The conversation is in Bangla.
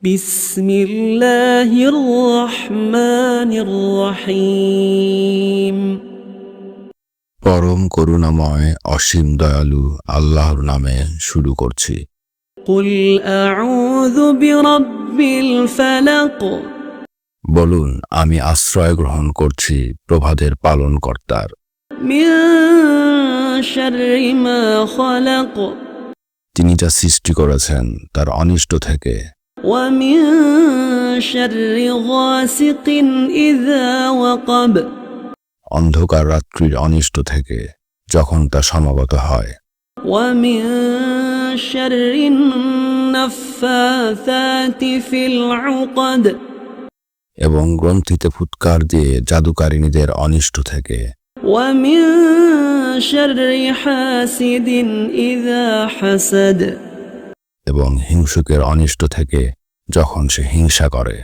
বিসমিল্লাহির রহমানির রহিম। পরম করুণাময় অসীম দয়ালু আল্লাহর নামে শুরু করছি। কুল আউযু বিরাব্বিল ফালাক। বলুন, আমি আশ্রয় গ্রহণ করছি প্রভাতের পালনকর্তার। মিন শাররি মা খালাক। তিনি যা সৃষ্টি করেছেন তার অনিষ্ট থেকে। ওয়া মিন শাররি গাসিকিন ইযা ওয়াকাব। অন্ধকার রাত্রির অনিষ্ট থেকে যখন তা সমাগত হয়। ওয়া মিন শাররিন নাফফাসাতি ফিল উকাদ। এবং গ্রন্থিতে ফুৎকার দিয়ে জাদুকারিনীদের অনিষ্ট থেকে। ওয়া মিন শাররি হাসিদিন ইযা হাসাদ। এবং হিংসুকের অনিষ্ট থেকে যখন সে হিংসা করে।